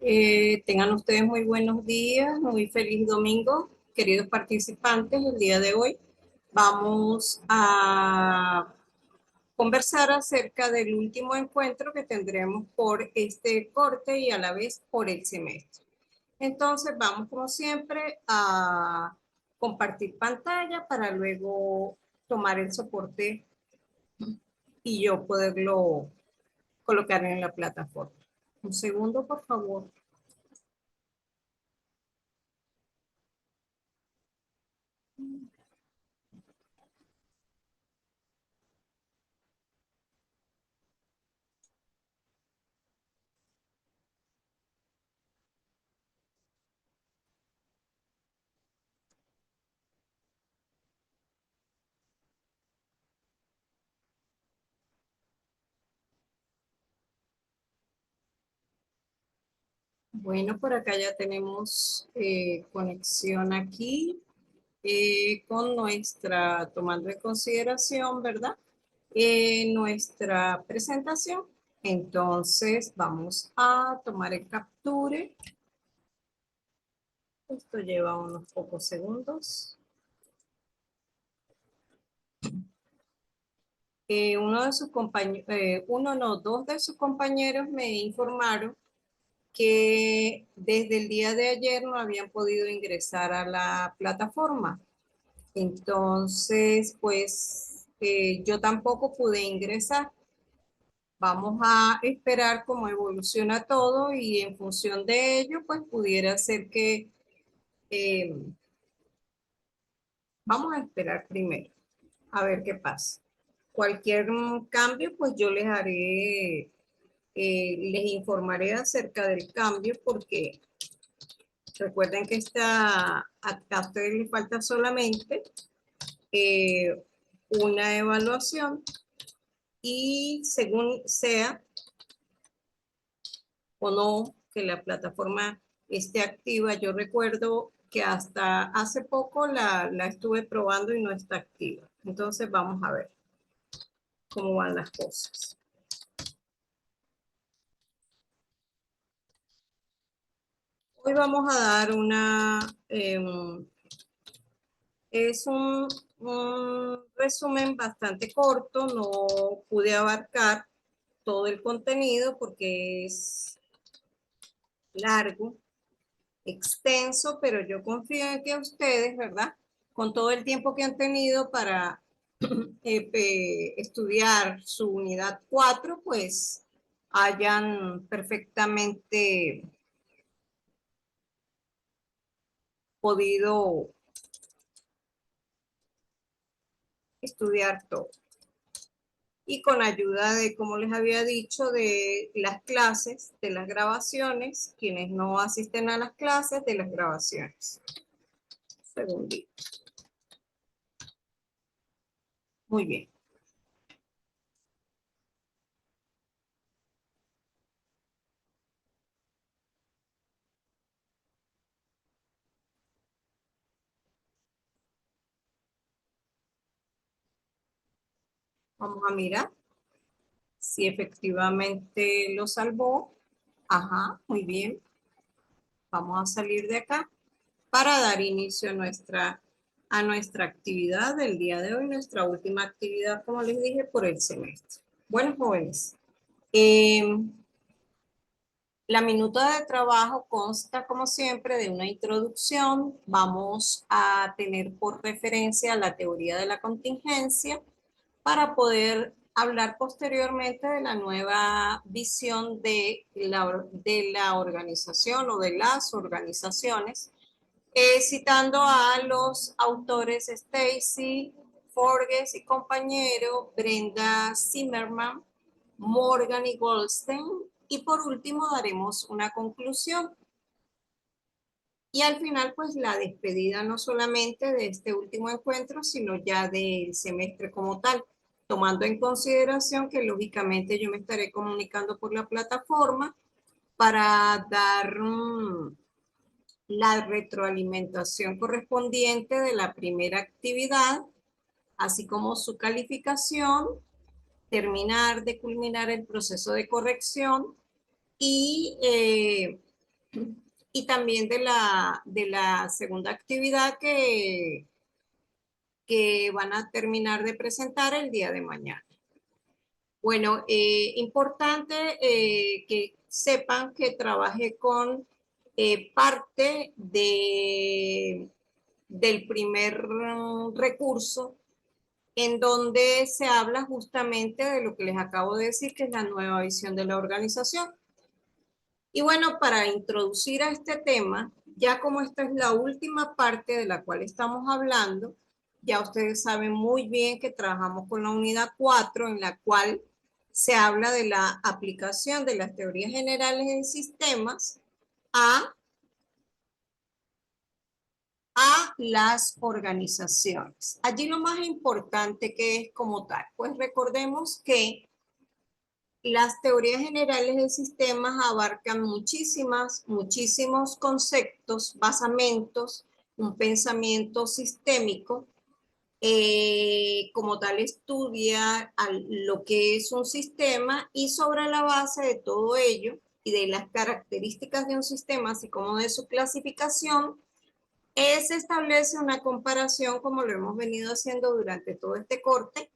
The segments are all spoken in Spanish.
Tengan ustedes muy buenos días, muy feliz domingo, queridos participantes. El día de hoy vamos a conversar acerca del último encuentro que tendremos por este corte y a la vez por el semestre. Entonces vamos como siempre a compartir pantalla para luego tomar el soporte y yo poderlo colocar en la plataforma. Un segundo, por favor. Bueno, por acá ya tenemos conexión aquí con nuestra, tomando en consideración, ¿verdad? Nuestra presentación. Entonces vamos a tomar el capture. Esto lleva unos pocos segundos. Uno de sus compañeros, dos de sus compañeros me informaron que desde el día de ayer no habían podido ingresar a la plataforma. Entonces, pues yo tampoco pude ingresar. Vamos a esperar cómo evoluciona todo y en función de ello, pues pudiera ser que eh, vamos a esperar primero a ver qué pasa. Cualquier cambio, pues yo les haré, les informaré acerca del cambio porque recuerden que acá a ustedes les falta solamente eh, una evaluación y según sea o no que la plataforma esté activa, yo recuerdo que hasta hace poco la estuve probando y no está activa. Entonces vamos a ver cómo van las cosas. Hoy vamos a dar es un resumen bastante corto, no pude abarcar todo el contenido porque es largo, extenso, pero yo confío en que ustedes, ¿verdad? Con todo el tiempo que han tenido para estudiar su unidad 4, pues hayan perfectamente podido estudiar todo. Y con ayuda de, como les había dicho, de las clases, de las grabaciones, quienes no asisten a las clases, de las grabaciones. Segundito. Muy bien. Vamos a mirar si efectivamente lo salvó. Ajá, muy bien. Vamos a salir de acá para dar inicio a nuestra actividad del día de hoy, nuestra última actividad, como les dije, por el semestre. Bueno, jóvenes, eh, la minuta de trabajo consta, como siempre, de una introducción. Vamos a tener por referencia la teoría de la contingencia para poder hablar posteriormente de la nueva visión de la organización o de las organizaciones, citando a los autores Stacy, Forges y compañero, Brenda Zimmerman, Morgan y Goldstein, y por último daremos una conclusión. Y al final, pues la despedida no solamente de este último encuentro, sino ya del semestre como tal, tomando en consideración que lógicamente yo me estaré comunicando por la plataforma para dar la retroalimentación correspondiente de la primera actividad, así como su calificación, terminar de culminar el proceso de corrección y y también de la segunda actividad que van a terminar de presentar el día de mañana. Bueno, importante que sepan que trabajé con parte del primer recurso en donde se habla justamente de lo que les acabo de decir, que es la nueva visión de la organización. Y bueno, para introducir a este tema, ya como esta es la última parte de la cual estamos hablando, ya ustedes saben muy bien que trabajamos con la unidad 4, en la cual se habla de la aplicación de las teorías generales en sistemas a, a las organizaciones. Allí lo más importante que es como tal, pues recordemos que las teorías generales de sistemas abarcan muchísimos conceptos, basamentos, un pensamiento sistémico. Como tal estudia lo que es un sistema y sobre la base de todo ello y de las características de un sistema, así como de su clasificación, se establece una comparación, como lo hemos venido haciendo durante todo este corte,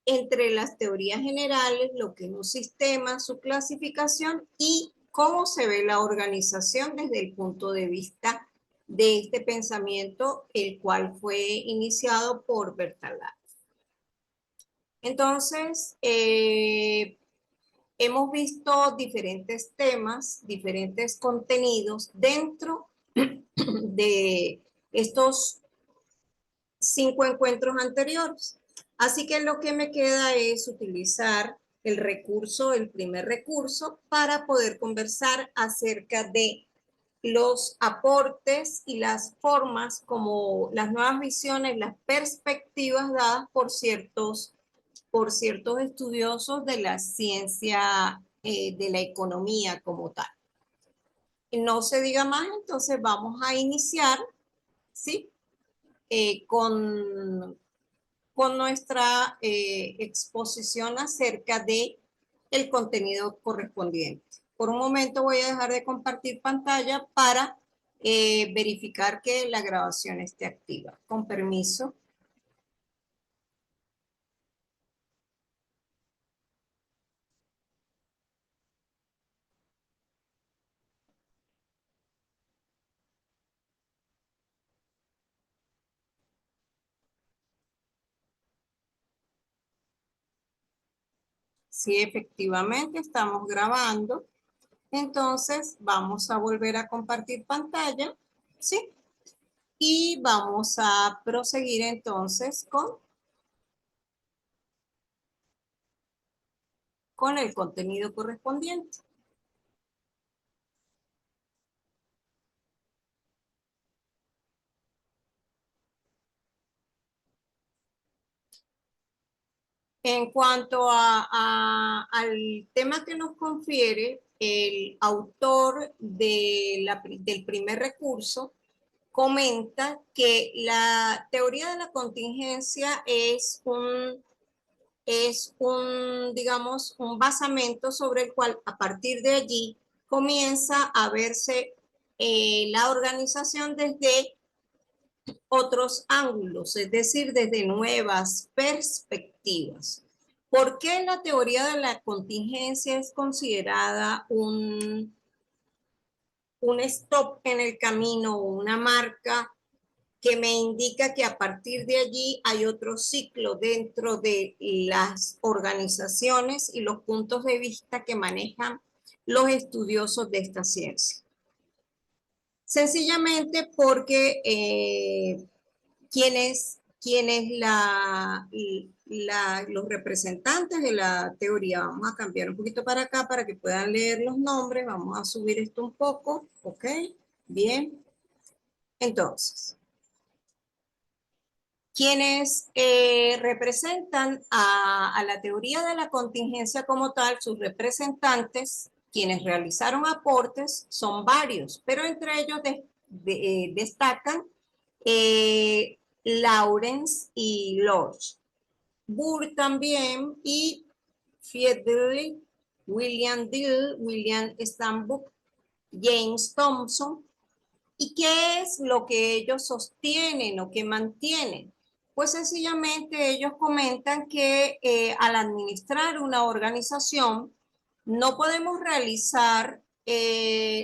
entre las teorías generales, lo que es un sistema, su clasificación y cómo se ve la organización desde el punto de vista de este pensamiento, el cual fue iniciado por Bertalanffy. Entonces, hemos visto diferentes temas, diferentes contenidos dentro de estos 5 encuentros anteriores. Así que lo que me queda es utilizar el recurso, el primer recurso, para poder conversar acerca de los aportes y las formas como las nuevas visiones, las perspectivas dadas por ciertos estudiosos de la ciencia de la economía como tal. No se diga más, entonces vamos a iniciar, ¿sí? Con nuestra exposición acerca de el contenido correspondiente. Por un momento voy a dejar de compartir pantalla para verificar que la grabación esté activa. Con permiso. Sí, efectivamente estamos grabando. Entonces vamos a volver a compartir pantalla, ¿sí? Y vamos a proseguir entonces con el contenido correspondiente. En cuanto al tema que nos confiere, el autor del primer recurso comenta que la teoría de la contingencia digamos, un basamento sobre el cual a partir de allí comienza a verse la organización desde otros ángulos, es decir, desde nuevas perspectivas. ¿Por qué la teoría de la contingencia es considerada un stop en el camino, una marca que me indica que a partir de allí hay otro ciclo dentro de las organizaciones y los puntos de vista que manejan los estudiosos de esta ciencia? Sencillamente porque quienes los representantes de la teoría, vamos a cambiar un poquito para acá para que puedan leer los nombres, vamos a subir esto un poco, ¿ok? Bien, entonces, quienes representan a la teoría de la contingencia como tal, sus representantes, quienes realizaron aportes, son varios, pero entre ellos destacan Lawrence y Lodge, Burr también, y Fiedler, William Dill, William Stambuk, James Thompson. ¿Y qué es lo que ellos sostienen o que mantienen? Pues sencillamente ellos comentan que al administrar una organización no podemos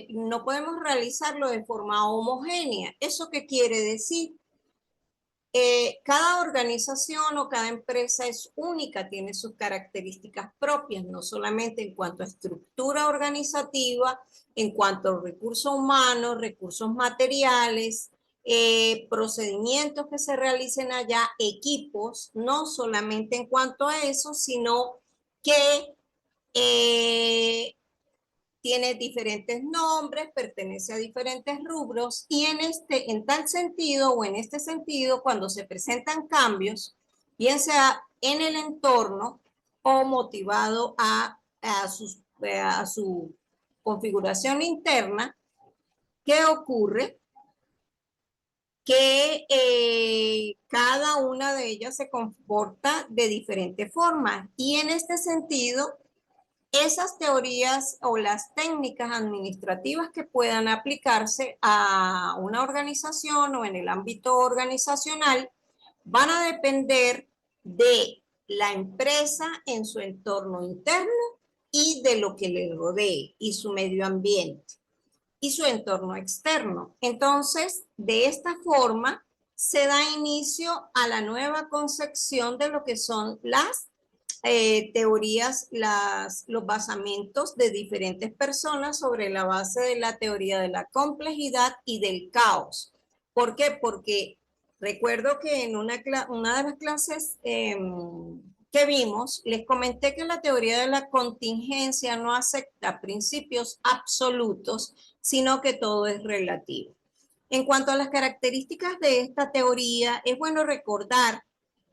no podemos realizarlo de forma homogénea. ¿Eso qué quiere decir? Cada organización o cada empresa es única, tiene sus características propias, no solamente en cuanto a estructura organizativa, en cuanto a recursos humanos, recursos materiales, procedimientos que se realicen allá, equipos, no solamente en cuanto a eso, sino que tiene diferentes nombres, pertenece a diferentes rubros y en tal sentido o en este sentido, cuando se presentan cambios, bien sea en el entorno o motivado a su configuración interna, ¿qué ocurre? Que cada una de ellas se comporta de diferente forma y en este sentido esas teorías o las técnicas administrativas que puedan aplicarse a una organización o en el ámbito organizacional van a depender de la empresa en su entorno interno y de lo que le rodee y su medio ambiente y su entorno externo. Entonces, de esta forma se da inicio a la nueva concepción de lo que son las teorías, los basamentos de diferentes personas sobre la base de la teoría de la complejidad y del caos. ¿Por qué? Porque recuerdo que en una de las clases que vimos, les comenté que la teoría de la contingencia no acepta principios absolutos, sino que todo es relativo. En cuanto a las características de esta teoría, es bueno recordar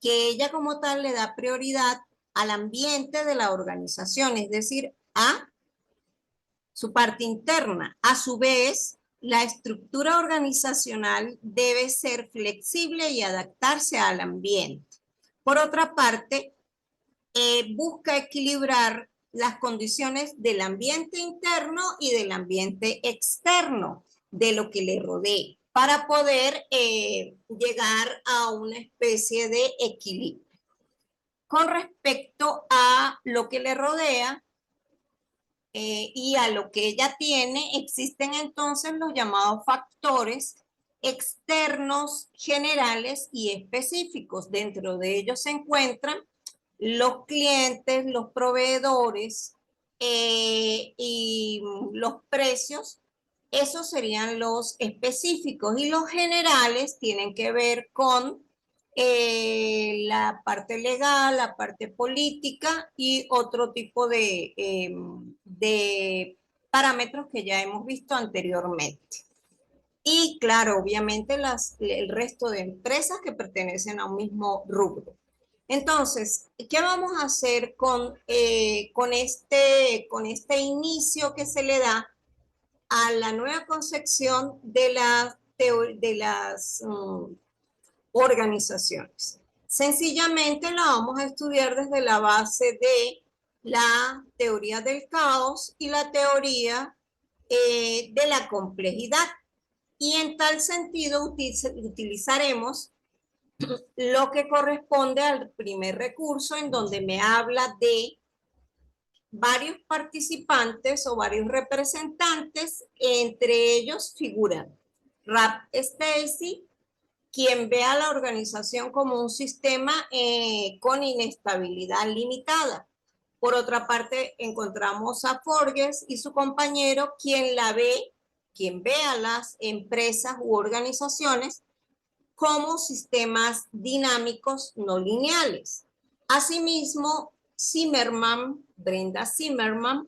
que ella como tal le da prioridad al ambiente de la organización, es decir, a su parte interna. A su vez, la estructura organizacional debe ser flexible y adaptarse al ambiente. Por otra parte, busca equilibrar las condiciones del ambiente interno y del ambiente externo, de lo que le rodee, para poder llegar a una especie de equilibrio. Con respecto a lo que le rodea y a lo que ella tiene, existen entonces los llamados factores externos, generales y específicos. Dentro de ellos se encuentran los clientes, los proveedores y los precios. Esos serían los específicos y los generales tienen que ver con la parte legal, la parte política y otro tipo de parámetros que ya hemos visto anteriormente. Y claro, obviamente el resto de empresas que pertenecen a un mismo rubro. Entonces, ¿qué vamos a hacer con este inicio que se le da a la nueva concepción de las organizaciones? Sencillamente la vamos a estudiar desde la base de la teoría del caos y la teoría de la complejidad. Y en tal sentido utilizaremos lo que corresponde al primer recurso, en donde me habla de varios participantes o varios representantes, entre ellos figuran Rap Stacy, quien ve a la organización como un sistema con inestabilidad limitada. Por otra parte, encontramos a Forges y su compañero, quien ve a las empresas u organizaciones como sistemas dinámicos no lineales. Asimismo, Brenda Zimmerman,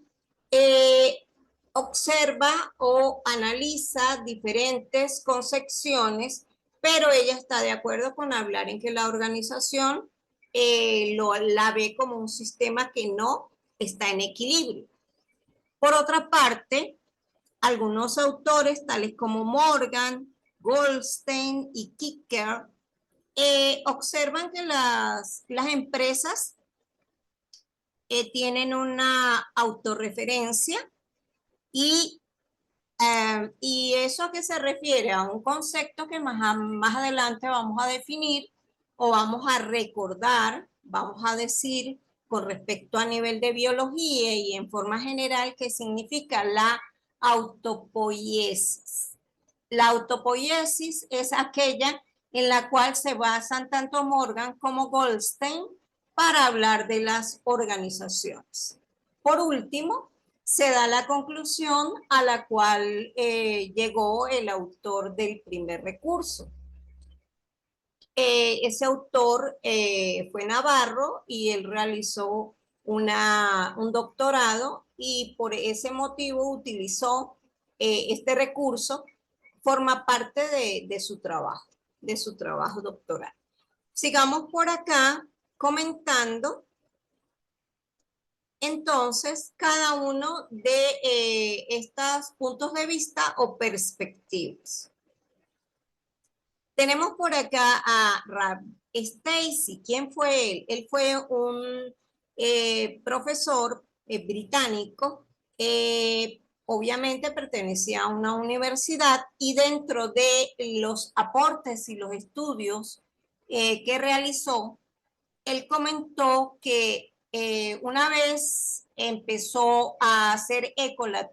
observa o analiza diferentes concepciones, pero ella está de acuerdo con hablar en que la organización la ve como un sistema que no está en equilibrio. Por otra parte, algunos autores, tales como Morgan, Goldstein y Kicker, observan que las empresas tienen una autorreferencia y ¿Y eso a qué se refiere? A un concepto que más adelante vamos a definir o vamos a recordar, vamos a decir con respecto a nivel de biología y en forma general que significa la autopoiesis. La autopoiesis es aquella en la cual se basan tanto Morgan como Goldstein para hablar de las organizaciones. Por último, se da la conclusión a la cual llegó el autor del primer recurso. Ese autor fue Navarro y él realizó un doctorado y por ese motivo utilizó este recurso, forma parte de su trabajo doctoral. Sigamos por acá comentando entonces cada uno de estos puntos de vista o perspectivas. Tenemos por acá a Rab Stacy. ¿Quién fue él? Él fue un profesor británico, obviamente pertenecía a una universidad y dentro de los aportes y los estudios que realizó, él comentó que una vez empezaron a hacer eco las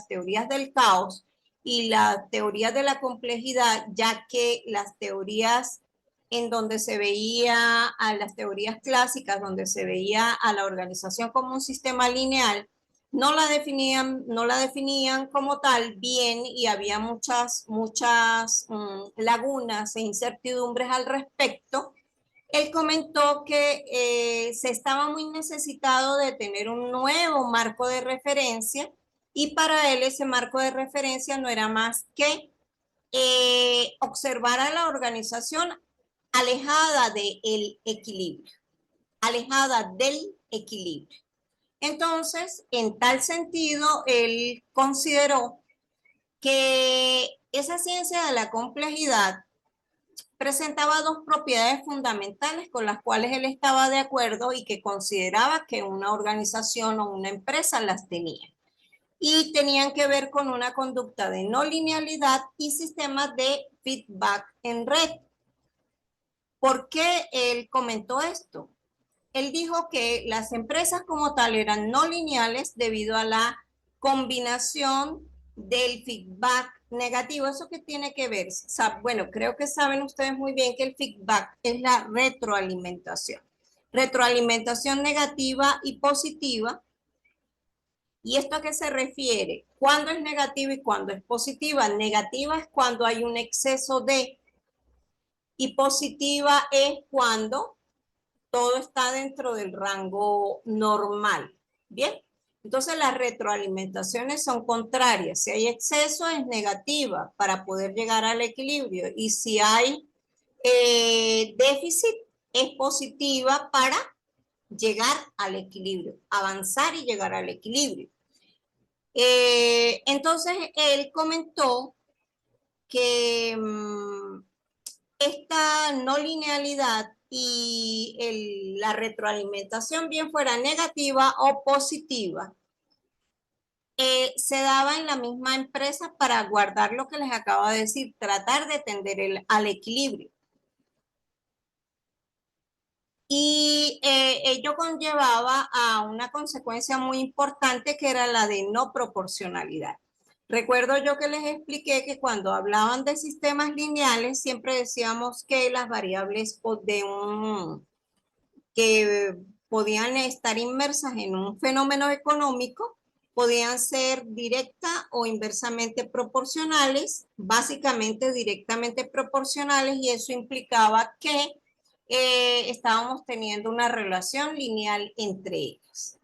teorías del caos y las teorías de la complejidad, ya que las teorías en donde se veía a las teorías clásicas, donde se veía a la organización como un sistema lineal, no la definían como tal bien y había muchas lagunas e incertidumbres al respecto. Él comentó que se estaba muy necesitado de tener un nuevo marco de referencia y para él ese marco de referencia no era más que observar a la organización alejada del equilibrio, alejada del equilibrio. Entonces, en tal sentido, él consideró que esa ciencia de la complejidad presentaba dos propiedades fundamentales con las cuales él estaba de acuerdo y que consideraba que una organización o una empresa las tenía. Y tenían que ver con una conducta de no linealidad y sistemas de feedback en red. ¿Por qué él comentó esto? Él dijo que las empresas como tal eran no lineales debido a la combinación del feedback negativo. ¿Eso qué tiene que ver? Bueno, creo que saben ustedes muy bien que el feedback es la retroalimentación. Retroalimentación negativa y positiva. ¿Y esto a qué se refiere? ¿Cuándo es negativa y cuándo es positiva? Negativa es cuando hay un exceso de, y positiva es cuando todo está dentro del rango normal. Bien, entonces las retroalimentaciones son contrarias. Si hay exceso es negativa para poder llegar al equilibrio y si hay déficit es positiva para llegar al equilibrio, avanzar y llegar al equilibrio. Entonces él comentó que esta no linealidad y la retroalimentación, bien fuera negativa o positiva, se daba en la misma empresa para guardar lo que les acabo de decir, tratar de tender al equilibrio. Y ello conllevaba a una consecuencia muy importante que era la de no proporcionalidad. Recuerdo yo que les expliqué que cuando hablaban de sistemas lineales siempre decíamos que las variables que podían estar inmersas en un fenómeno económico podían ser directa o inversamente proporcionales, básicamente directamente proporcionales, y eso implicaba que estábamos teniendo una relación lineal entre ellas.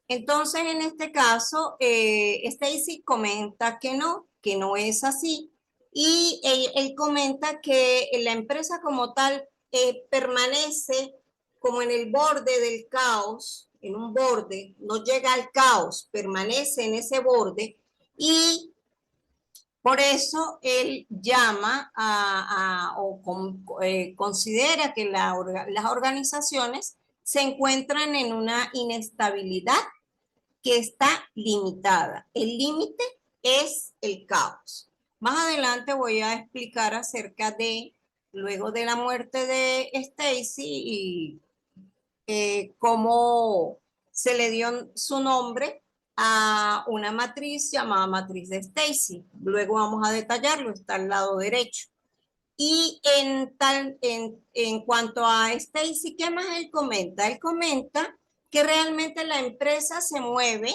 Entonces, en este caso, Stacy comenta que no es así, y él comenta que la empresa como tal permanece como en el borde del caos, en un borde, no llega al caos, permanece en ese borde, y por eso él llama considera que las organizaciones se encuentran en una inestabilidad que está limitada. El límite es el caos. Más adelante voy a explicar acerca de, luego de la muerte de Stacy y cómo se le dio su nombre a una matriz llamada matriz de Stacy. Luego vamos a detallarlo, está al lado derecho. Y en cuanto a Stacy, ¿qué más él comenta? Él comenta que realmente la empresa se mueve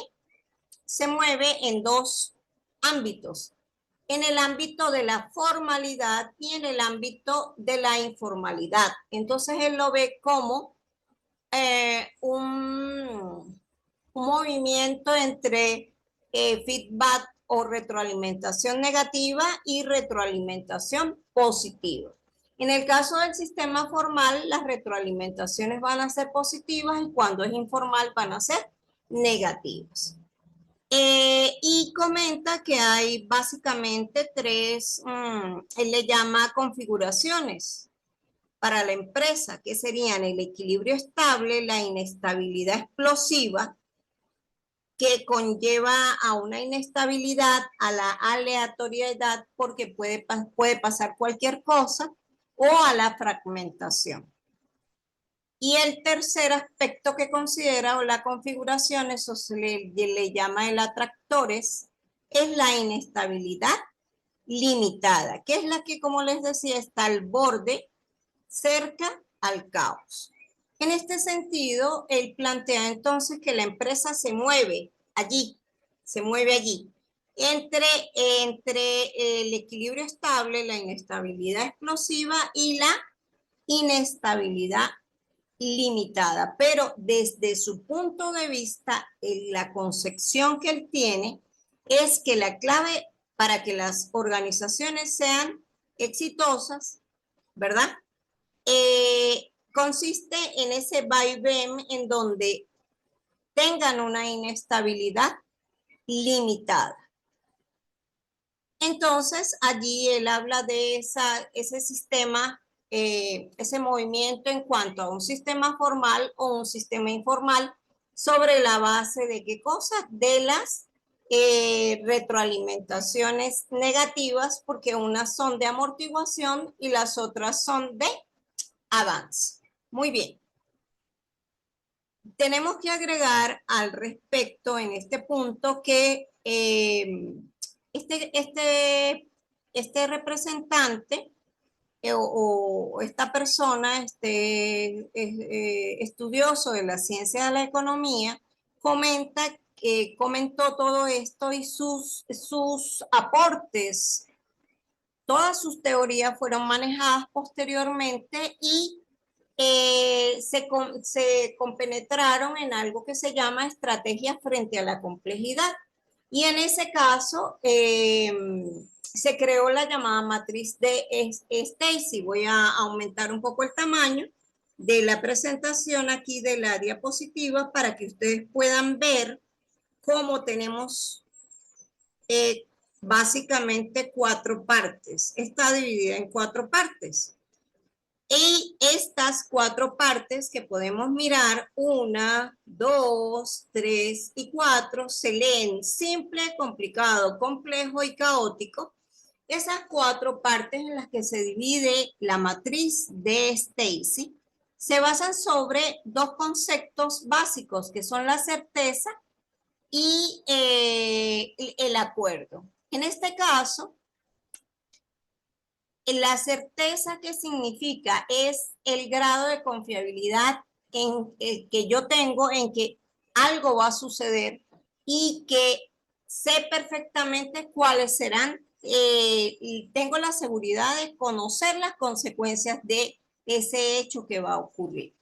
en dos ámbitos, en el ámbito de la formalidad y en el ámbito de la informalidad. Entonces él lo ve como un movimiento entre feedback o retroalimentación negativa y retroalimentación positiva. En el caso del sistema formal, las retroalimentaciones van a ser positivas y cuando es informal van a ser negativas. Y comenta que hay básicamente tres, él le llama configuraciones para la empresa, que serían el equilibrio estable, la inestabilidad explosiva, que conlleva a una inestabilidad, a la aleatoriedad, porque puede pasar cualquier cosa, o a la fragmentación. Y el tercer aspecto que considera o la configuración, eso se le llama el atractores, es la inestabilidad limitada, que es la que, como les decía, está al borde, cerca al caos. En este sentido, él plantea entonces que la empresa se mueve allí, entre el equilibrio estable, la inestabilidad explosiva y la inestabilidad limitada, pero desde su punto de vista, la concepción que él tiene es que la clave para que las organizaciones sean exitosas, ¿verdad? Consiste en ese vaivén en donde tengan una inestabilidad limitada. Entonces, allí él habla de ese sistema, ese movimiento en cuanto a un sistema formal o un sistema informal, sobre la base de qué cosa, de las retroalimentaciones negativas, porque unas son de amortiguación y las otras son de avance. Muy bien. Tenemos que agregar al respecto en este punto que este representante o esta persona, estudioso de la ciencia de la economía, comentó todo esto y sus aportes, todas sus teorías fueron manejadas posteriormente y se compenetraron en algo que se llama estrategias frente a la complejidad. Y en ese caso se creó la llamada matriz de Stacy. Voy a aumentar un poco el tamaño de la presentación aquí de la diapositiva para que ustedes puedan ver cómo tenemos básicamente 4 partes. Está dividida en 4 partes. Y estas 4 partes que podemos mirar, 1, 2, 3 y 4, se leen simple, complicado, complejo y caótico. Esas 4 partes en las que se divide la matriz de Stacy se basan sobre 2 conceptos básicos, que son la certeza y el acuerdo. En este caso, la certeza que significa es el grado de confiabilidad que yo tengo en que algo va a suceder y que sé perfectamente cuáles serán, y tengo la seguridad de conocer las consecuencias de ese hecho que va a ocurrir.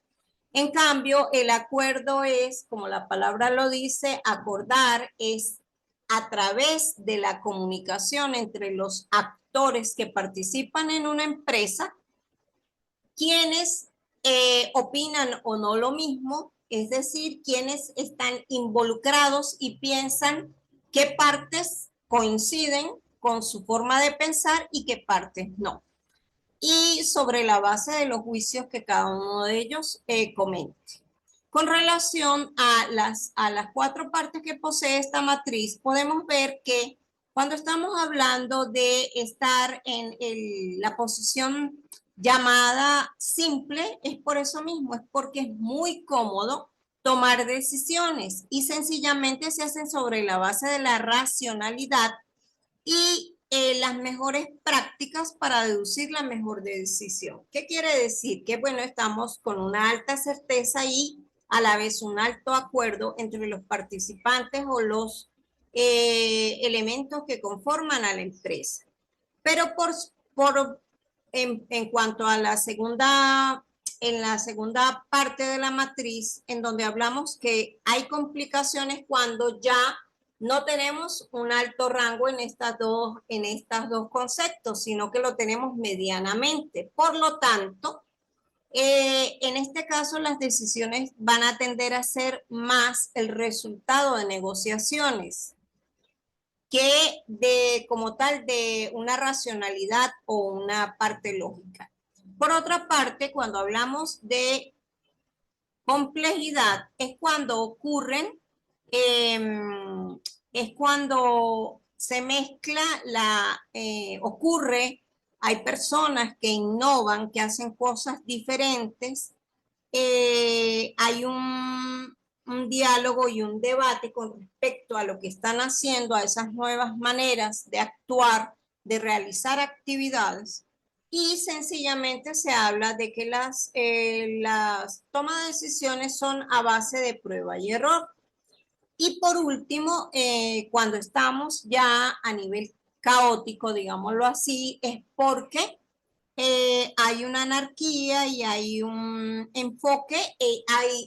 En cambio, el acuerdo es, como la palabra lo dice, acordar es a través de la comunicación entre los actores que participan en una empresa, quienes opinan o no lo mismo, es decir, quienes están involucrados y piensan qué partes coinciden con su forma de pensar y qué partes no. Y sobre la base de los juicios que cada uno de ellos comente. Con relación a las cuatro partes que posee esta matriz, podemos ver que cuando estamos hablando de estar en la posición llamada simple, es por eso mismo, es porque es muy cómodo tomar decisiones y sencillamente se hacen sobre la base de la racionalidad y las mejores prácticas para deducir la mejor decisión. ¿Qué quiere decir? Que bueno, estamos con una alta certeza y a la vez un alto acuerdo entre los participantes o los elementos que conforman a la empresa. Pero en cuanto a en la segunda parte de la matriz, en donde hablamos que hay complicaciones cuando ya no tenemos un alto rango en estas dos conceptos, sino que lo tenemos medianamente. Por lo tanto, en este caso las decisiones van a tender a ser más el resultado de negociaciones que como tal de una racionalidad o una parte lógica. Por otra parte, cuando hablamos de complejidad, es cuando es cuando se mezcla hay personas que innovan, que hacen cosas diferentes, hay un diálogo y un debate con respecto a lo que están haciendo, a esas nuevas maneras de actuar, de realizar actividades, y sencillamente se habla de que las tomas de decisiones son a base de prueba y error. Y por último, cuando estamos ya a nivel caótico, digámoslo así, es porque hay una anarquía y hay un enfoque,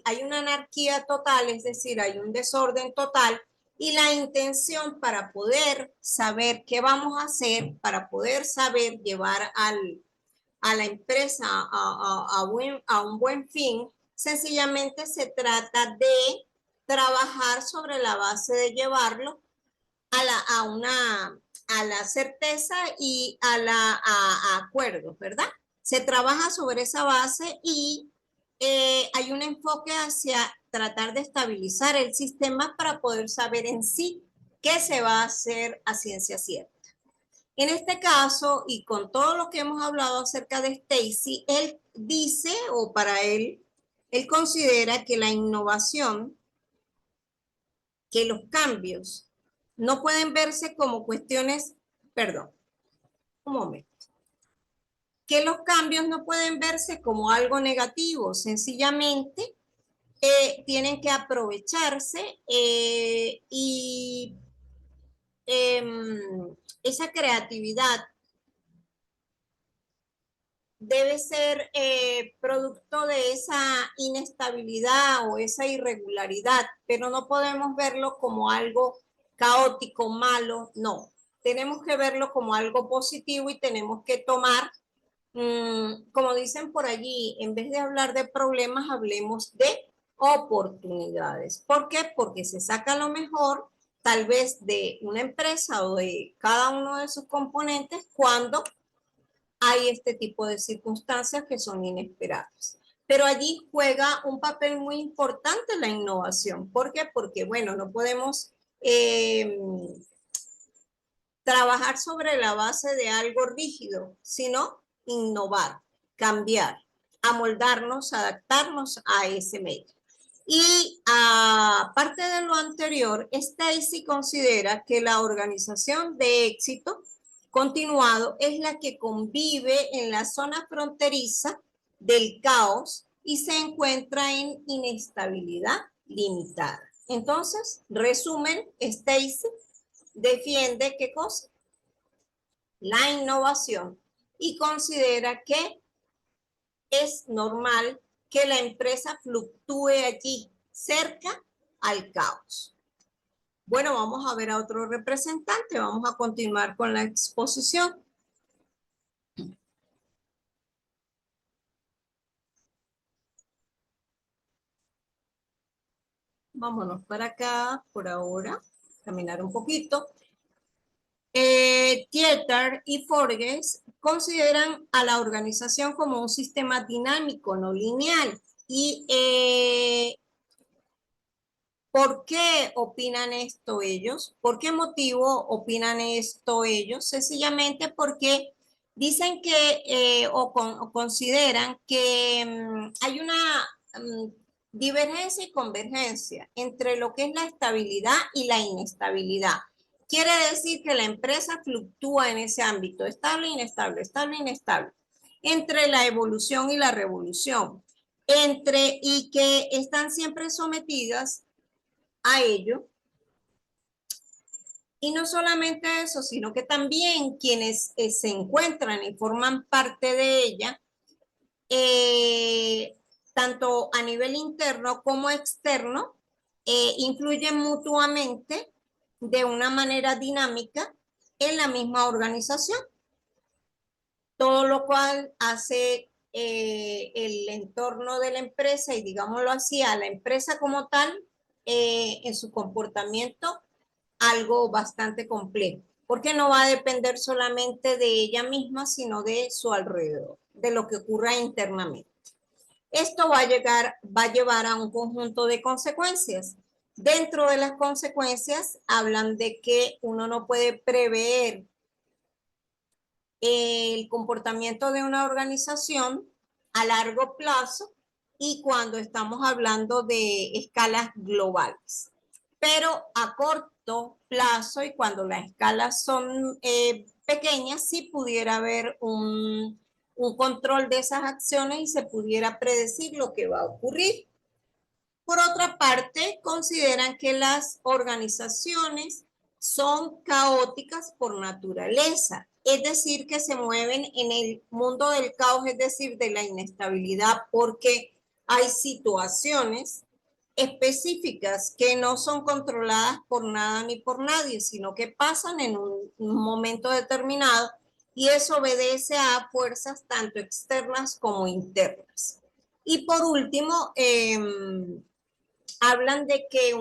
hay una anarquía total, es decir, hay un desorden total y la intención para poder saber qué vamos a hacer, para poder saber llevar a la empresa a un buen fin, sencillamente se trata de trabajar sobre la base de llevarlo a la certeza y a acuerdos, ¿verdad? Se trabaja sobre esa base y hay un enfoque hacia tratar de estabilizar el sistema para poder saber en sí qué se va a hacer a ciencia cierta. En este caso, y con todo lo que hemos hablado acerca de Stacy, él dice, o para él considera que la innovación, que los cambios no pueden verse como cuestiones, perdón, un momento, que los cambios no pueden verse como algo negativo, sencillamente tienen que aprovecharse y esa creatividad debe ser producto de esa inestabilidad o esa irregularidad, pero no podemos verlo como algo caótico, malo, no. Tenemos que verlo como algo positivo y tenemos que tomar, como dicen por allí, en vez de hablar de problemas, hablemos de oportunidades. ¿Por qué? Porque se saca lo mejor tal vez de una empresa o de cada uno de sus componentes cuando hay este tipo de circunstancias que son inesperadas. Pero allí juega un papel muy importante la innovación. ¿Por qué? Porque, bueno, no podemos trabajar sobre la base de algo rígido, sino innovar, cambiar, amoldarnos, adaptarnos a ese medio. Y aparte de lo anterior, Stacy considera que la organización de éxito continuado es la que convive en la zona fronteriza del caos y se encuentra en inestabilidad limitada. Entonces, resumen, Stacy defiende ¿qué cosa? La innovación y considera que es normal que la empresa fluctúe allí cerca al caos. Bueno, vamos a ver a otro representante. Vamos a continuar con la exposición. Vámonos para acá por ahora. Caminar un poquito. Tieter y Forges consideran a la organización como un sistema dinámico, no lineal. Y ¿Por qué opinan esto ellos? ¿Por qué motivo opinan esto ellos? Sencillamente porque dicen que o consideran que hay una divergencia y convergencia entre lo que es la estabilidad y la inestabilidad. Quiere decir que la empresa fluctúa en ese ámbito, estable, inestable, entre la evolución y la revolución, y que están siempre sometidas a ello. Y no solamente eso, sino que también quienes se encuentran y forman parte de ella, eh, tanto a nivel interno como externo, influyen mutuamente de una manera dinámica en la misma organización, todo lo cual hace el entorno de la empresa y digámoslo así, a la empresa como tal, en su comportamiento algo bastante complejo, porque no va a depender solamente de ella misma, sino de su alrededor, de lo que ocurra internamente. Esto va a llevar a un conjunto de consecuencias. Dentro de las consecuencias hablan de que uno no puede prever el comportamiento de una organización a largo plazo y cuando estamos hablando de escalas globales. Pero a corto plazo y cuando las escalas son pequeñas, sí pudiera haber un control de esas acciones y se pudiera predecir lo que va a ocurrir. Por otra parte, consideran que las organizaciones son caóticas por naturaleza, es decir, que se mueven en el mundo del caos, es decir, de la inestabilidad, porque hay situaciones específicas que no son controladas por nada ni por nadie, sino que pasan en un momento determinado y eso obedece a fuerzas tanto externas como internas. Y por último, hablan de que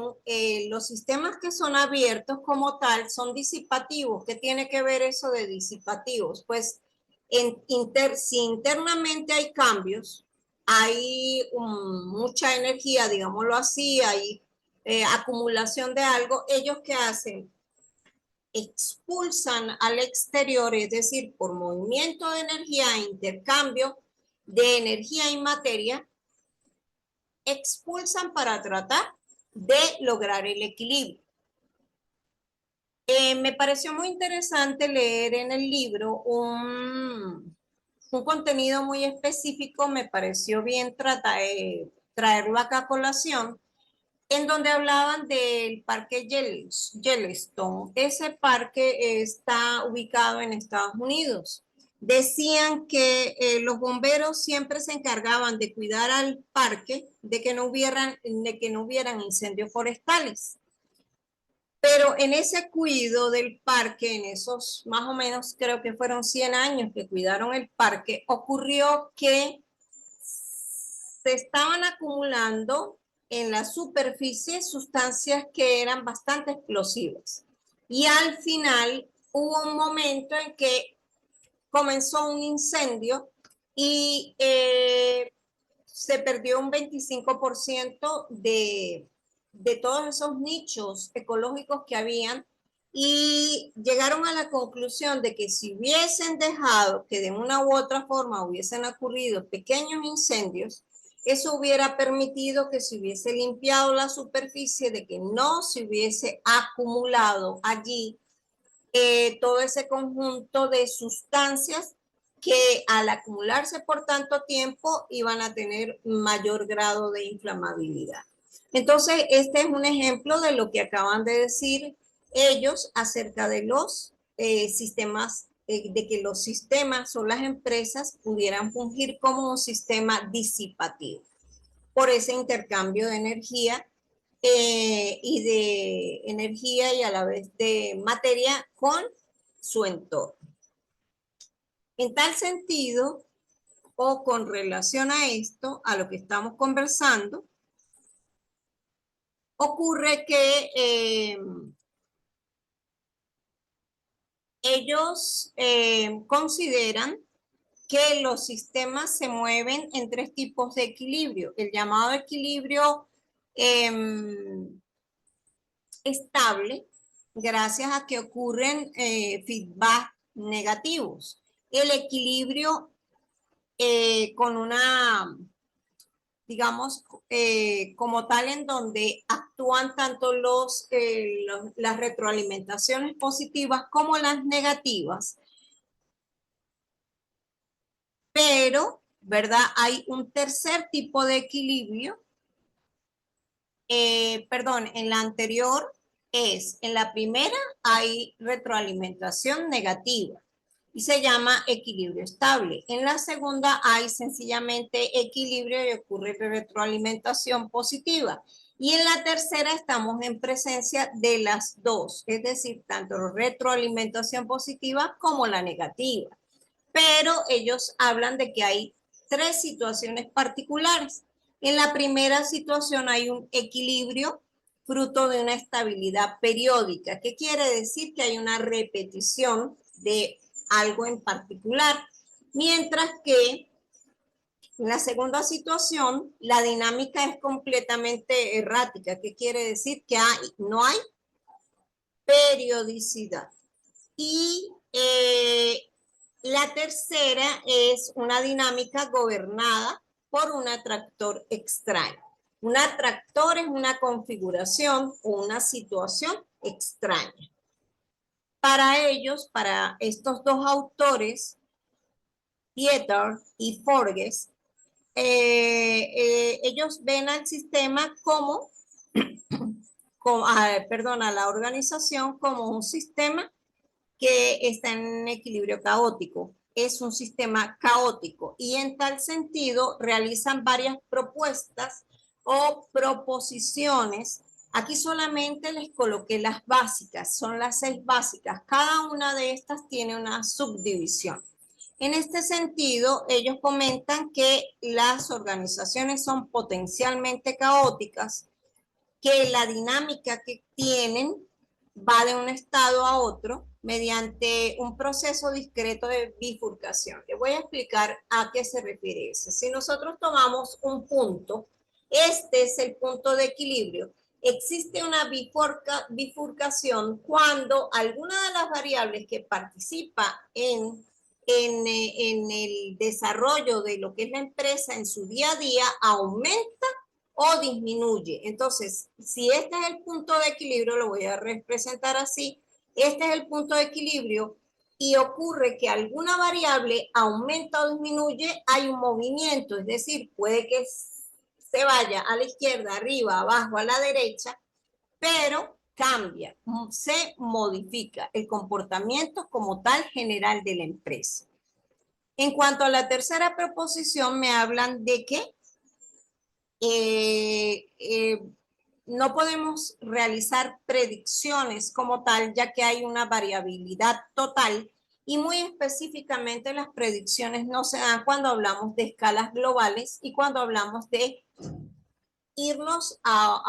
los sistemas que son abiertos como tal son disipativos. ¿Qué tiene que ver eso de disipativos? Pues si internamente hay cambios, hay mucha energía, digámoslo así, hay acumulación de algo, ¿ellos qué hacen? Expulsan al exterior, es decir, por movimiento de energía, intercambio de energía y materia, expulsan para tratar de lograr el equilibrio. Me pareció muy interesante leer en el libro un contenido muy específico, me pareció bien traerlo acá a colación, en donde hablaban del parque Yellowstone. Ese parque está ubicado en Estados Unidos. Decían que los bomberos siempre se encargaban de cuidar al parque, de que no hubieran incendios forestales. Pero en ese cuidado del parque, en esos más o menos creo que fueron 100 años que cuidaron el parque, ocurrió que se estaban acumulando en la superficie sustancias que eran bastante explosivas. Y al final hubo un momento en que comenzó un incendio y se perdió un 25% de todos esos nichos ecológicos que habían y llegaron a la conclusión de que si hubiesen dejado que de una u otra forma hubiesen ocurrido pequeños incendios, eso hubiera permitido que se hubiese limpiado la superficie, de que no se hubiese acumulado allí todo ese conjunto de sustancias que al acumularse por tanto tiempo iban a tener mayor grado de inflamabilidad. Entonces, este es un ejemplo de lo que acaban de decir ellos acerca de los sistemas, de que los sistemas o las empresas pudieran fungir como un sistema disipativo por ese intercambio de energía y de energía y a la vez de materia con su entorno. En tal sentido, o con relación a esto, a lo que estamos conversando, ocurre que ellos consideran que los sistemas se mueven en tres tipos de equilibrio. El llamado equilibrio estable gracias a que ocurren feedback negativos. El equilibrio con una, digamos, como tal en donde actúan tanto las retroalimentaciones positivas como las negativas, pero, ¿verdad? Hay un tercer tipo de equilibrio, perdón, en la anterior en la primera hay retroalimentación negativa y se llama equilibrio estable. En la segunda hay sencillamente equilibrio y ocurre retroalimentación positiva. Y en la tercera estamos en presencia de las dos, es decir, tanto la retroalimentación positiva como la negativa. Pero ellos hablan de que hay tres situaciones particulares. En la primera situación hay un equilibrio fruto de una estabilidad periódica. ¿Qué quiere decir? Que hay una repetición de algo en particular. Mientras que en la segunda situación, la dinámica es completamente errática. ¿Qué quiere decir? Que no hay periodicidad. Y la tercera es una dinámica gobernada por un atractor extraño. Un atractor es una configuración o una situación extraña. Para ellos, para estos dos autores, Dieter y Forges, ellos ven al sistema perdón, a la organización como un sistema que está en equilibrio caótico. Es un sistema caótico y en tal sentido realizan varias propuestas o proposiciones. Aquí solamente les coloqué las básicas, son las 6 básicas. Cada una de estas tiene una subdivisión. En este sentido, ellos comentan que las organizaciones son potencialmente caóticas, que la dinámica que tienen va de un estado a otro mediante un proceso discreto de bifurcación. Les voy a explicar a qué se refiere eso. Si nosotros tomamos un punto, este es el punto de equilibrio. Existe una bifurcación cuando alguna de las variables que participa en el desarrollo de lo que es la empresa en su día a día aumenta o disminuye. Entonces, si este es el punto de equilibrio, lo voy a representar así, este es el punto de equilibrio y ocurre que alguna variable aumenta o disminuye, hay un movimiento, es decir, puede que se vaya a la izquierda, arriba, abajo, a la derecha, pero cambia, se modifica el comportamiento como tal general de la empresa. En cuanto a la tercera proposición, me hablan de que no podemos realizar predicciones como tal, ya que hay una variabilidad total y muy específicamente las predicciones no se dan cuando hablamos de escalas globales y cuando hablamos de irnos a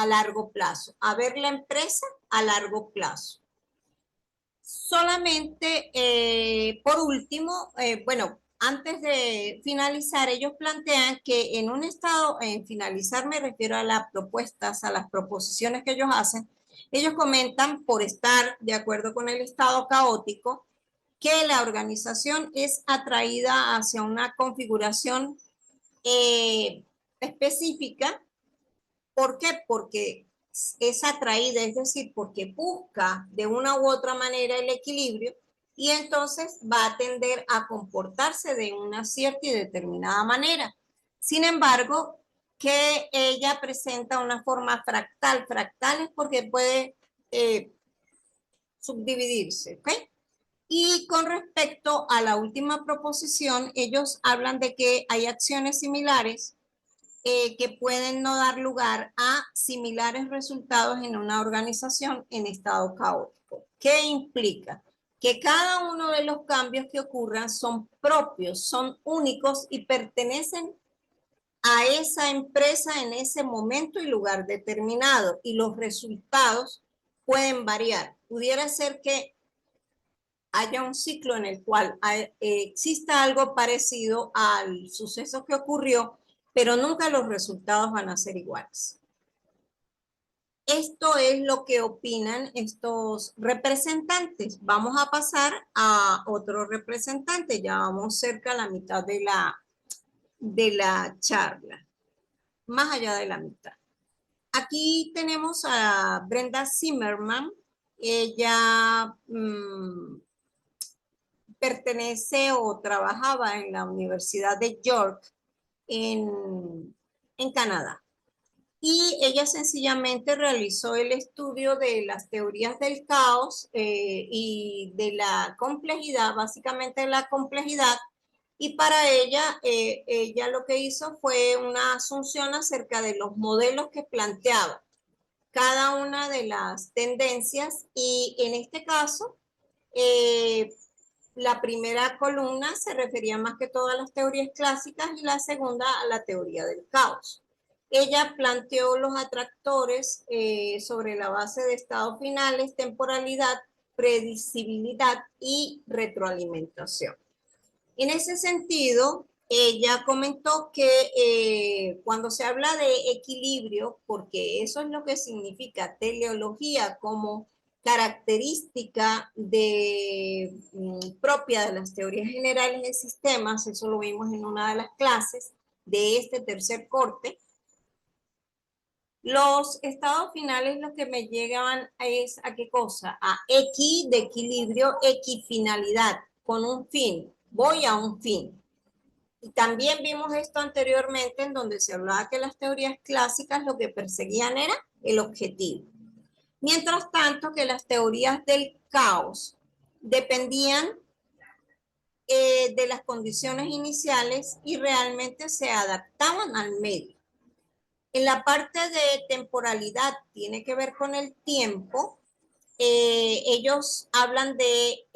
largo plazo, a ver la empresa a largo plazo. Solamente, por último, bueno, antes de finalizar, ellos plantean que en un estado, en finalizar me refiero a las propuestas, a las proposiciones que ellos hacen, ellos comentan por estar de acuerdo con el estado caótico, que la organización es atraída hacia una configuración específica. ¿Por qué? Porque es atraída, es decir, porque busca de una u otra manera el equilibrio y entonces va a tender a comportarse de una cierta y determinada manera. Sin embargo, que ella presenta una forma fractal. Fractal es porque puede subdividirse, ¿ok? Y con respecto a la última proposición, ellos hablan de que hay acciones similares que pueden no dar lugar a similares resultados en una organización en estado caótico. ¿Qué implica? Que cada uno de los cambios que ocurran son propios, son únicos y pertenecen a esa empresa en ese momento y lugar determinado y los resultados pueden variar. Pudiera ser que haya un ciclo en el cual exista algo parecido al suceso que ocurrió, pero nunca los resultados van a ser iguales. esto es lo que opinan estos representantes. Vamos a pasar a otro representante. Ya vamos cerca a la mitad de la charla. Más allá de la mitad. Aquí tenemos a Brenda Zimmerman. Ella pertenece o trabajaba en la Universidad de York en Canadá. Y ella sencillamente realizó el estudio de las teorías del caos y de la complejidad, básicamente la complejidad. Y para ella, ella lo que hizo fue una asunción acerca de los modelos que planteaba cada una de las tendencias. Y en este caso, la primera columna se refería más que todo a las teorías clásicas y la segunda a la teoría del caos. Ella planteó los atractores sobre la base de estados finales, temporalidad, predecibilidad y retroalimentación. En ese sentido, ella comentó que cuando se habla de equilibrio, porque eso es lo que significa teleología como característica propia de las teorías generales de sistemas, eso lo vimos en una de las clases de este tercer corte. Los estados finales lo que me llegaban es a qué cosa, a X de equilibrio, equifinalidad, con un fin, voy a un fin. Y también vimos esto anteriormente en donde se hablaba que las teorías clásicas lo que perseguían era el objetivo. Mientras tanto que las teorías del caos dependían de las condiciones iniciales y realmente se adaptaban al medio. En la parte de temporalidad tiene que ver con el tiempo. Ellos hablan de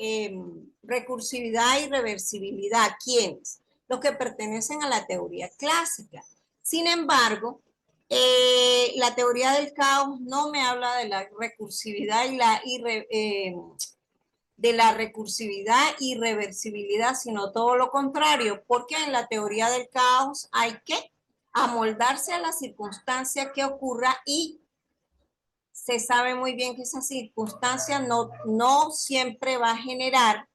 recursividad y reversibilidad. ¿Quiénes? Los que pertenecen a la teoría clásica. Sin embargo, la teoría del caos no me habla de la recursividad de la recursividad y reversibilidad, sino todo lo contrario, porque en la teoría del caos hay que amoldarse a la circunstancia que ocurra y se sabe muy bien que esa circunstancia no siempre va a generar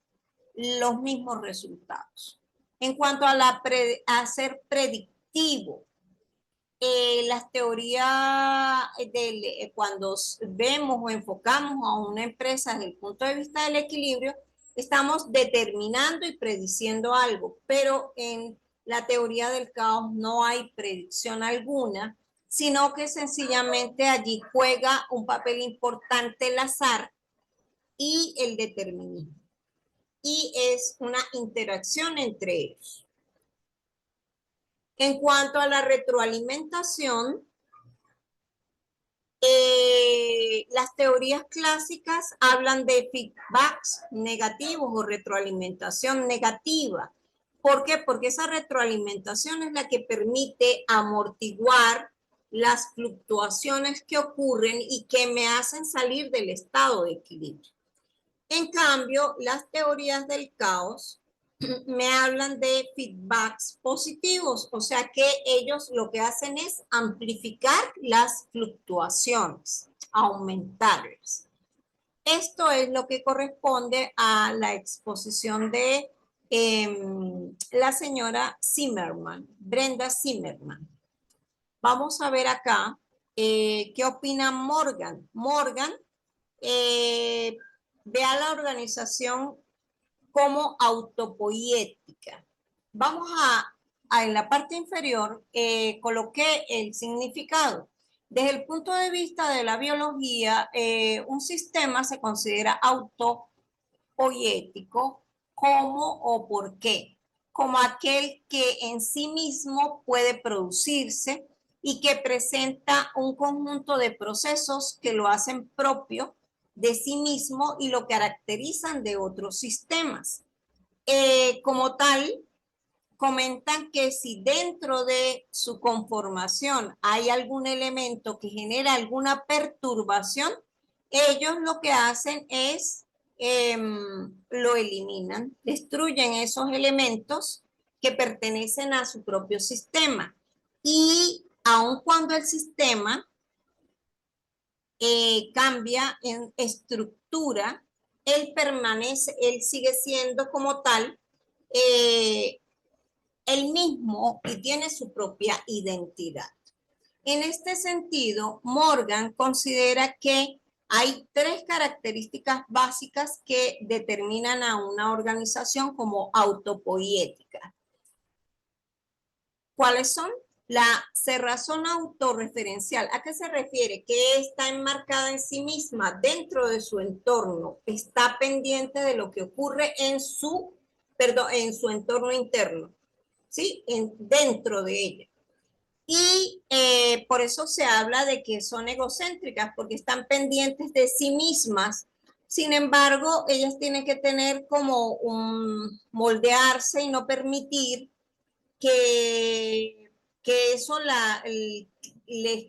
los mismos resultados. En cuanto a ser predictivo, las teorías cuando vemos o enfocamos a una empresa desde el punto de vista del equilibrio, estamos determinando y prediciendo algo, pero en la teoría del caos no hay predicción alguna, sino que sencillamente allí juega un papel importante el azar y el determinismo. Y es una interacción entre ellos. En cuanto a la retroalimentación, las teorías clásicas hablan de feedbacks negativos o retroalimentación negativa. ¿Por qué? Porque esa retroalimentación es la que permite amortiguar las fluctuaciones que ocurren y que me hacen salir del estado de equilibrio. En cambio, las teorías del caos me hablan de feedbacks positivos, o sea que ellos lo que hacen es amplificar las fluctuaciones, aumentarlas. Esto es lo que corresponde a la exposición de la señora Zimmerman, Brenda Zimmerman. Vamos a ver acá qué opina Morgan. Morgan ve a la organización como autopoética. Vamos en la parte inferior, coloqué el significado. Desde el punto de vista de la biología, un sistema se considera autopoético como o por qué, como aquel que en sí mismo puede producirse y que presenta un conjunto de procesos que lo hacen propio de sí mismo y lo caracterizan de otros sistemas. Como tal, comentan que si dentro de su conformación hay algún elemento que genera alguna perturbación, ellos lo que hacen es lo eliminan, destruyen esos elementos que pertenecen a su propio sistema. Y aun cuando el sistema cambia en estructura, él permanece, él sigue siendo como tal el mismo y tiene su propia identidad. En este sentido, Morgan considera que hay tres características básicas que determinan a una organización como autopoiética. ¿Cuáles son? La cerrazón autorreferencial. ¿A qué se refiere? Que está enmarcada en sí misma, dentro de su entorno, está pendiente de lo que ocurre en su entorno interno, ¿sí? Dentro de ella. Y por eso se habla de que son egocéntricas, porque están pendientes de sí mismas. Sin embargo, ellas tienen que tener como un moldearse y no permitir que eso les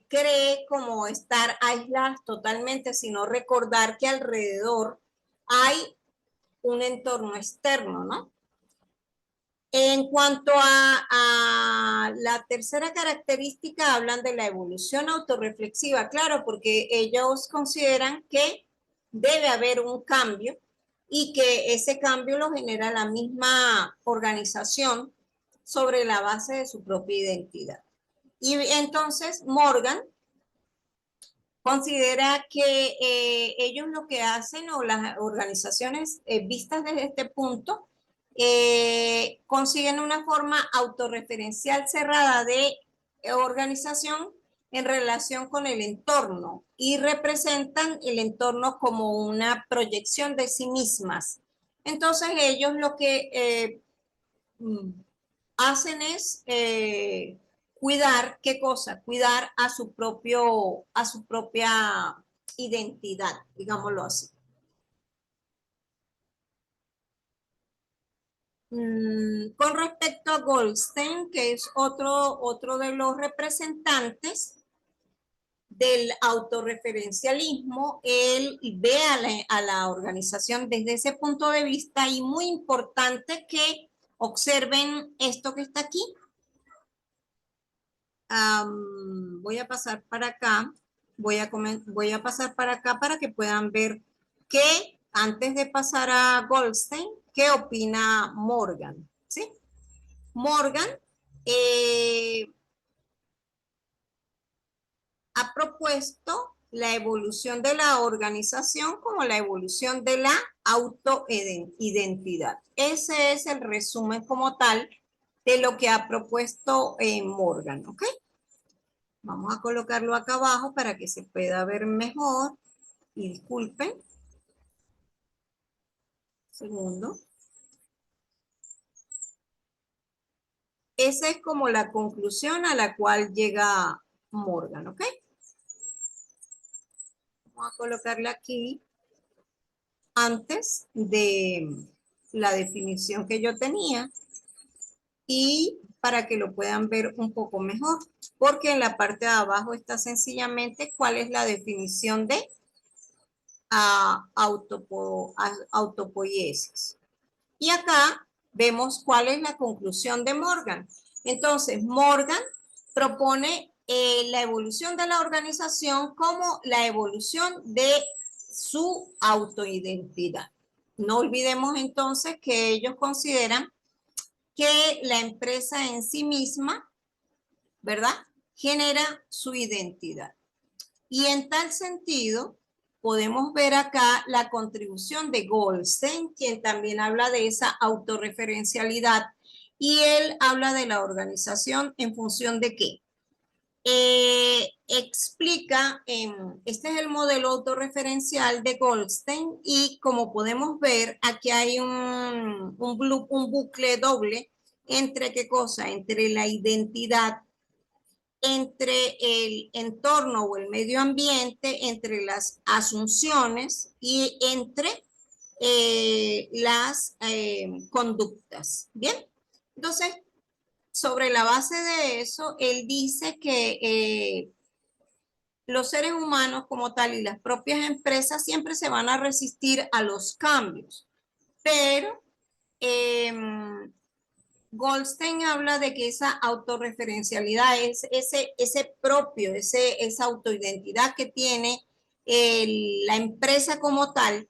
cree como estar aisladas totalmente, sino recordar que alrededor hay un entorno externo, ¿no? En cuanto a la tercera característica, hablan de la evolución autorreflexiva, claro, porque ellos consideran que debe haber un cambio y que ese cambio lo genera la misma organización sobre la base de su propia identidad. Y entonces Morgan considera que ellos lo que hacen, o las organizaciones vistas desde este punto, consiguen una forma autorreferencial cerrada de organización en relación con el entorno y representan el entorno como una proyección de sí mismas. Entonces ellos lo que hacen es cuidar, ¿qué cosa? Cuidar a su propia identidad, digámoslo así. Con respecto a Goldstein, que es otro de los representantes del autorreferencialismo, él ve a la organización desde ese punto de vista, y muy importante que observen esto que está aquí. Voy a pasar para acá, voy a pasar para acá para que puedan ver que antes de pasar a Goldstein, ¿qué opina Morgan? ¿Sí? Morgan eh, ha propuesto la evolución de la organización como la evolución de la autoidentidad. Ese es el resumen como tal de lo que ha propuesto Morgan, ¿ok? Vamos a colocarlo acá abajo para que se pueda ver mejor. Y disculpen. Segundo. Esa es como la conclusión a la cual llega Morgan, ¿ok? Vamos a colocarla aquí antes de la definición que yo tenía, y para que lo puedan ver un poco mejor, porque en la parte de abajo está sencillamente cuál es la definición de autopoiesis. Y acá vemos cuál es la conclusión de Morgan. Entonces, Morgan propone la evolución de la organización como la evolución de su autoidentidad. No olvidemos entonces que ellos consideran que la empresa en sí misma, ¿verdad?, genera su identidad. Y en tal sentido, podemos ver acá la contribución de Goldstein, quien también habla de esa autorreferencialidad, y él habla de la organización en función de qué. Explica, este es el modelo autorreferencial de Goldstein, y como podemos ver, aquí hay un bucle doble entre qué cosa, entre la identidad, entre el entorno o el medio ambiente, entre las asunciones y entre las conductas. Bien, entonces, sobre la base de eso, él dice que los seres humanos como tal y las propias empresas siempre se van a resistir a los cambios, pero Goldstein habla de que esa autorreferencialidad es esa autoidentidad que tiene la empresa como tal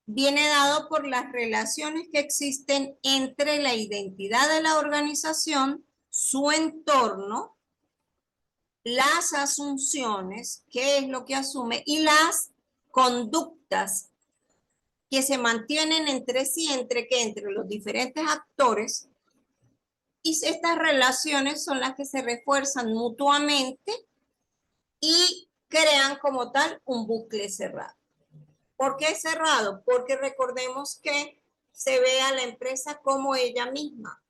viene dado por las relaciones que existen entre la identidad de la organización, su entorno, las asunciones, qué es lo que asume, y las conductas que se mantienen entre sí, entre los diferentes actores, y estas relaciones son las que se refuerzan mutuamente y crean como tal un bucle cerrado. ¿Por qué cerrado? Porque recordemos que se ve a la empresa como ella misma.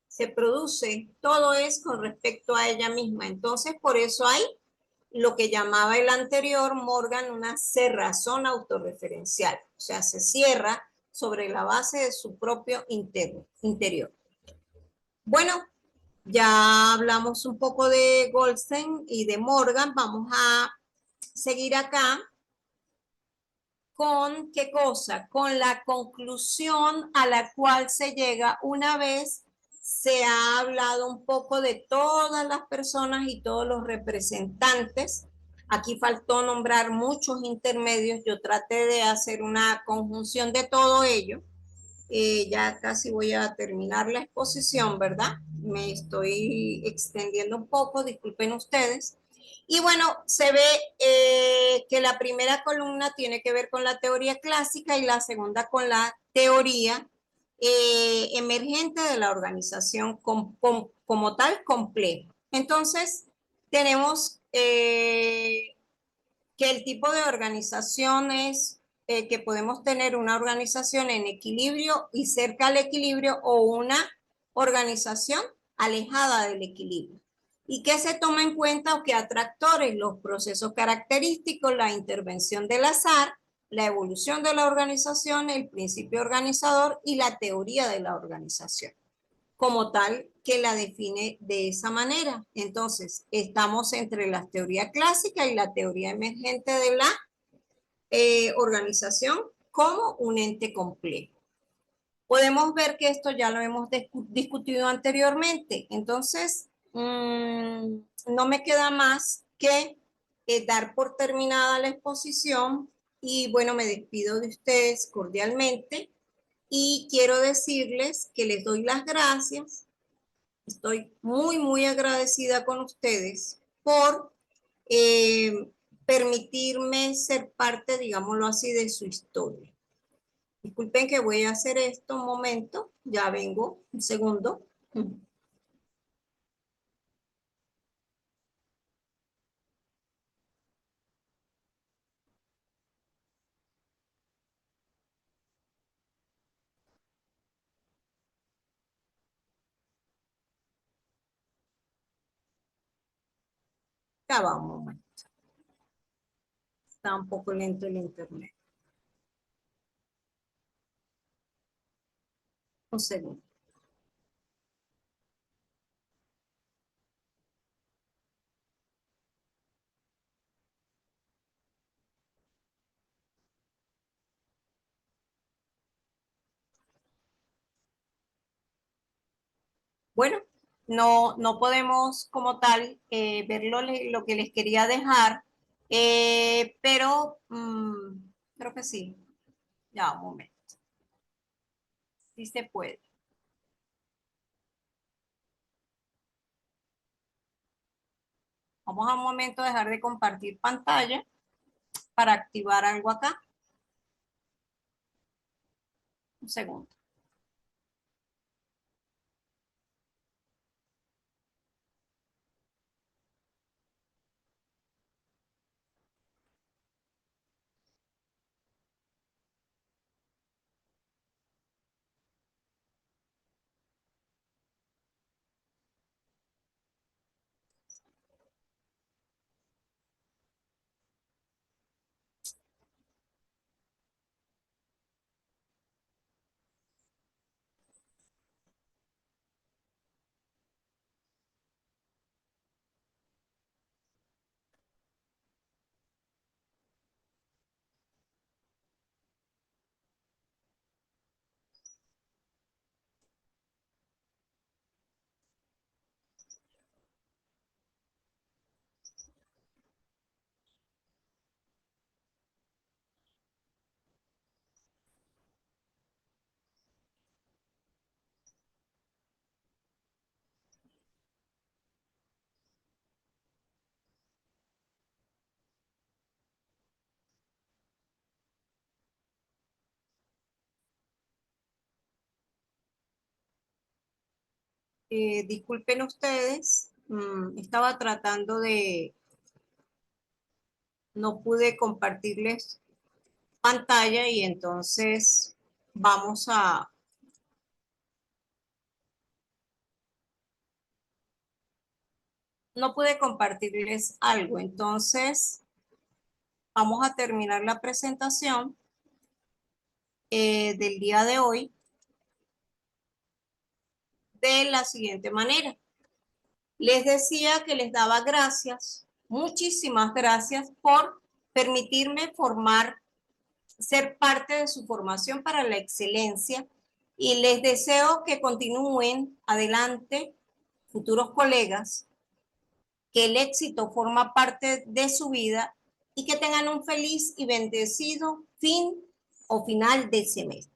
Se produce, todo es con respecto a ella misma. Entonces, por eso hay lo que llamaba el anterior Morgan una cerrazón autorreferencial. O sea, se cierra sobre la base de su propio interior. Bueno, ya hablamos un poco de Goldstein y de Morgan. Vamos a seguir acá con qué cosa, con la conclusión a la cual se llega una vez se ha hablado un poco de todas las personas y todos los representantes. Aquí faltó nombrar muchos intermedios, yo traté de hacer una conjunción de todo ello. Ya casi voy a terminar la exposición, ¿verdad? Me estoy extendiendo un poco, disculpen ustedes. Y bueno, se ve que la primera columna tiene que ver con la teoría clásica y la segunda con la teoría emergente de la organización como tal compleja. Entonces, tenemos que el tipo de organización es que podemos tener una organización en equilibrio y cerca al equilibrio o una organización alejada del equilibrio. ¿Y qué se toma en cuenta o qué atractores? Los procesos característicos, la intervención del azar, la evolución de la organización, el principio organizador y la teoría de la organización como tal que la define de esa manera. Entonces, estamos entre la teoría clásica y la teoría emergente de la organización como un ente complejo. Podemos ver que esto ya lo hemos discutido anteriormente. Entonces, no me queda más que dar por terminada la exposición y bueno, me despido de ustedes cordialmente y quiero decirles que les doy las gracias. Estoy muy, muy agradecida con ustedes por eh, permitirme ser parte, digámoslo así, de su historia. Disculpen que voy a hacer esto un momento, ya vengo, un segundo. Ya va un momento, está un poco lento el internet. Un segundo. Bueno, no podemos como tal ver lo que les quería dejar, pero creo que sí. Ya, un momento. Sí se puede. Vamos a un momento a dejar de compartir pantalla para activar algo acá. Un segundo. Disculpen ustedes, estaba tratando de, no pude compartirles pantalla y entonces vamos a, no pude compartirles algo, entonces vamos a terminar la presentación del día de hoy de la siguiente manera. Les decía que les daba gracias, muchísimas gracias por permitirme ser parte de su formación para la excelencia y les deseo que continúen adelante, futuros colegas, que el éxito forma parte de su vida y que tengan un feliz y bendecido fin o final de semestre.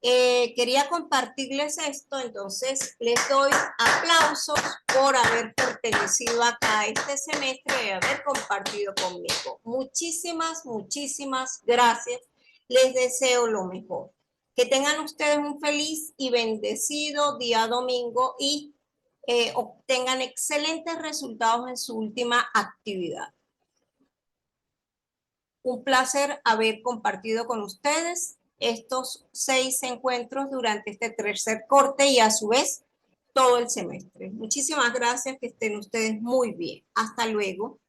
Quería compartirles esto, entonces les doy aplausos por haber pertenecido acá este semestre y haber compartido conmigo. Muchísimas, muchísimas gracias. Les deseo lo mejor. Que tengan ustedes un feliz y bendecido día domingo y obtengan excelentes resultados en su última actividad. Un placer haber compartido con ustedes estos 6 encuentros durante este tercer corte y a su vez todo el semestre. Muchísimas gracias, que estén ustedes muy bien. Hasta luego.